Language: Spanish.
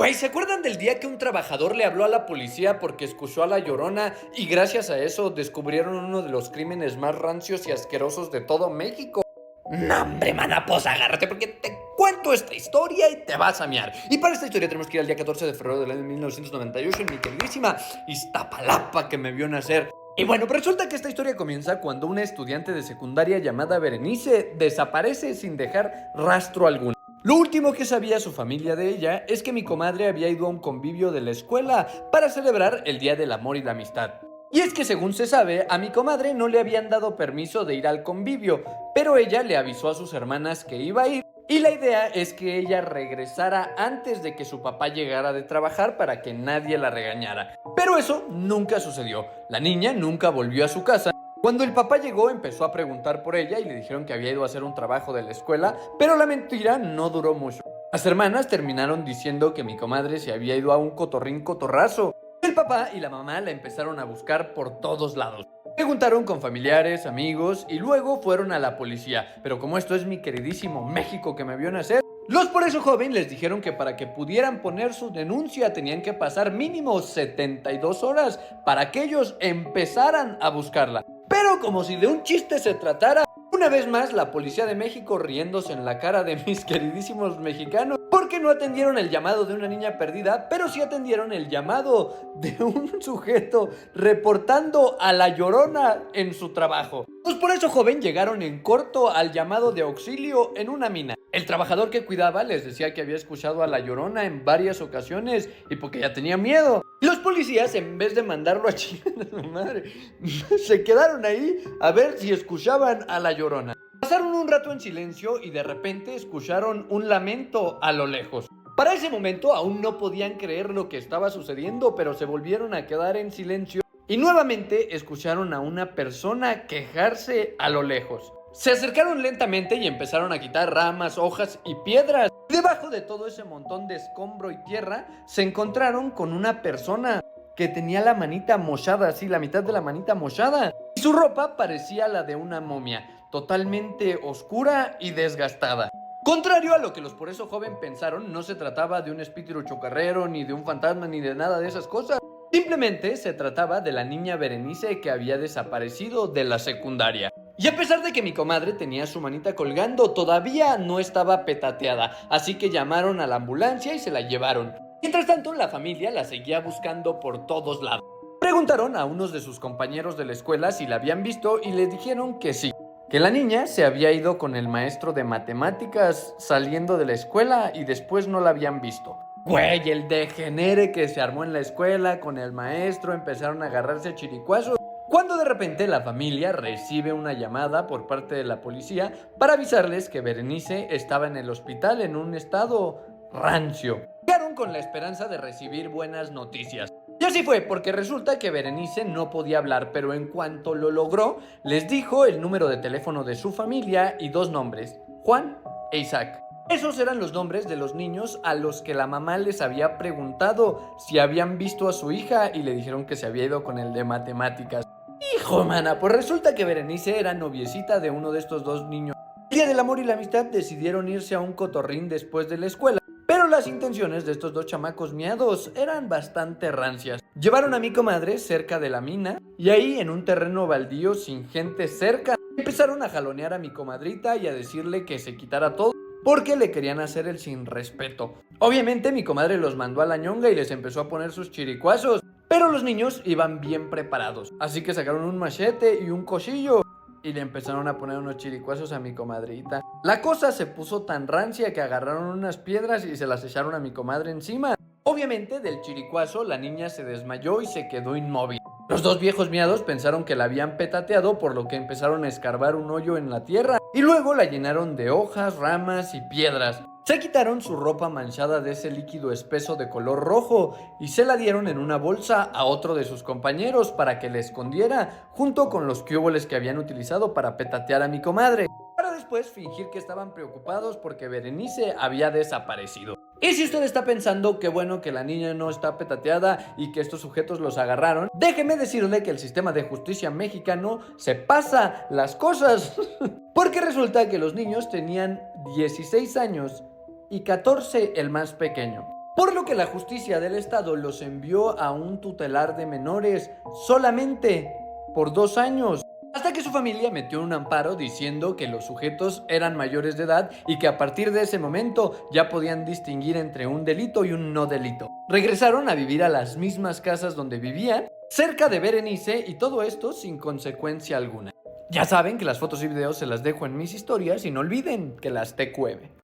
Güey, ¿se acuerdan del día que un trabajador le habló a la policía porque escuchó a la Llorona y gracias a eso descubrieron uno de los crímenes más rancios y asquerosos de todo México? No, hombre, mana, pues agárrate porque te cuento esta historia y te vas a miar. Y para esta historia tenemos que ir al día 14 de febrero del año 1998 en mi queridísima Iztapalapa que me vio nacer. Y bueno, pues resulta que esta historia comienza cuando una estudiante de secundaria llamada Berenice desaparece sin dejar rastro alguno. Lo último que sabía su familia de ella es que mi comadre había ido a un convivio de la escuela para celebrar el Día del Amor y la Amistad. Y es que según se sabe, a mi comadre no le habían dado permiso de ir al convivio, pero ella le avisó a sus hermanas que iba a ir y la idea es que ella regresara antes de que su papá llegara de trabajar para que nadie la regañara. Pero eso nunca sucedió. La niña nunca volvió a su casa. Cuando el papá llegó empezó a preguntar por ella y le dijeron que había ido a hacer un trabajo de la escuela, pero la mentira no duró mucho. Las hermanas terminaron diciendo que mi comadre se había ido a un cotorrín cotorrazo. El papá y la mamá la empezaron a buscar por todos lados. Preguntaron con familiares, amigos y luego fueron a la policía. Pero como esto es mi queridísimo México que me vio nacer, los por eso joven les dijeron que para que pudieran poner su denuncia tenían que pasar mínimo 72 horas para que ellos empezaran a buscarla. Pero como si de un chiste se tratara, una vez más la Policía de México riéndose en la cara de mis queridísimos mexicanos porque no atendieron el llamado de una niña perdida, pero sí atendieron el llamado de un sujeto reportando a la Llorona en su trabajo. Pues por eso, joven, llegaron en corto al llamado de auxilio en una mina. El trabajador que cuidaba les decía que había escuchado a la Llorona en varias ocasiones y porque ya tenía miedo. Los policías, en vez de mandarlo a chingar a su madre, se quedaron ahí a ver si escuchaban a la Llorona. Pasaron un rato en silencio y de repente escucharon un lamento a lo lejos. Para ese momento aún no podían creer lo que estaba sucediendo, pero se volvieron a quedar en silencio y nuevamente escucharon a una persona quejarse a lo lejos. Se acercaron lentamente y empezaron a quitar ramas, hojas y piedras. Debajo de todo ese montón de escombro y tierra se encontraron con una persona que tenía la manita mochada, así la mitad de la manita mochada. Y su ropa parecía la de una momia, totalmente oscura y desgastada. Contrario a lo que los por eso joven pensaron, no se trataba de un espíritu chocarrero, ni de un fantasma, ni de nada de esas cosas. Simplemente se trataba de la niña Berenice que había desaparecido de la secundaria. Y a pesar de que mi comadre tenía su manita colgando, todavía no estaba petateada, así que llamaron a la ambulancia y se la llevaron. Mientras tanto, la familia la seguía buscando por todos lados. Preguntaron a unos de sus compañeros de la escuela si la habían visto y les dijeron que sí, que la niña se había ido con el maestro de matemáticas saliendo de la escuela y después no la habían visto. Güey, el degenere que se armó en la escuela con el maestro, empezaron a agarrarse a chiricuazos. Cuando de repente la familia recibe una llamada por parte de la policía para avisarles que Berenice estaba en el hospital en un estado rancio. Llegaron con la esperanza de recibir buenas noticias. Y así fue, porque resulta que Berenice no podía hablar, pero en cuanto lo logró, les dijo el número de teléfono de su familia y dos nombres, Juan e Isaac. Esos eran los nombres de los niños a los que la mamá les había preguntado si habían visto a su hija y le dijeron que se había ido con el de matemáticas. Hijo, mana, pues resulta que Berenice era noviecita de uno de estos dos niños. El Día del Amor y la Amistad decidieron irse a un cotorrín después de la escuela, pero las intenciones de estos dos chamacos miados eran bastante rancias. Llevaron a mi comadre cerca de la mina y ahí en un terreno baldío sin gente cerca empezaron a jalonear a mi comadrita y a decirle que se quitara todo porque le querían hacer el sin respeto. Obviamente mi comadre los mandó a la ñonga y les empezó a poner sus chiricuazos, pero los niños iban bien preparados, así que sacaron un machete y un cuchillo y le empezaron a poner unos chiricuazos a mi comadrita. La cosa se puso tan rancia que agarraron unas piedras y se las echaron a mi comadre encima. Obviamente del chiricuazo la niña se desmayó y se quedó inmóvil. Los dos viejos miados pensaron que la habían petateado, por lo que empezaron a escarbar un hoyo en la tierra y luego la llenaron de hojas, ramas y piedras. Se quitaron su ropa manchada de ese líquido espeso de color rojo y se la dieron en una bolsa a otro de sus compañeros para que le escondiera junto con los cúboles que habían utilizado para petatear a mi comadre, para después fingir que estaban preocupados porque Berenice había desaparecido. Y si usted está pensando que bueno que la niña no está petateada y que estos sujetos los agarraron, déjeme decirle que el sistema de justicia mexicano se pasa las cosas. Porque resulta que los niños tenían 16 años y 14 el más pequeño. por lo que la justicia del estado los envió a un tutelar de menores solamente por 2 años. Hasta que su familia metió un amparo diciendo que los sujetos eran mayores de edad y que a partir de ese momento ya podían distinguir entre un delito y un no delito. Regresaron a vivir a las mismas casas donde vivían, cerca de Berenice, y todo esto sin consecuencia alguna. Ya saben que las fotos y videos se las dejo en mis historias y no olviden que las TQM.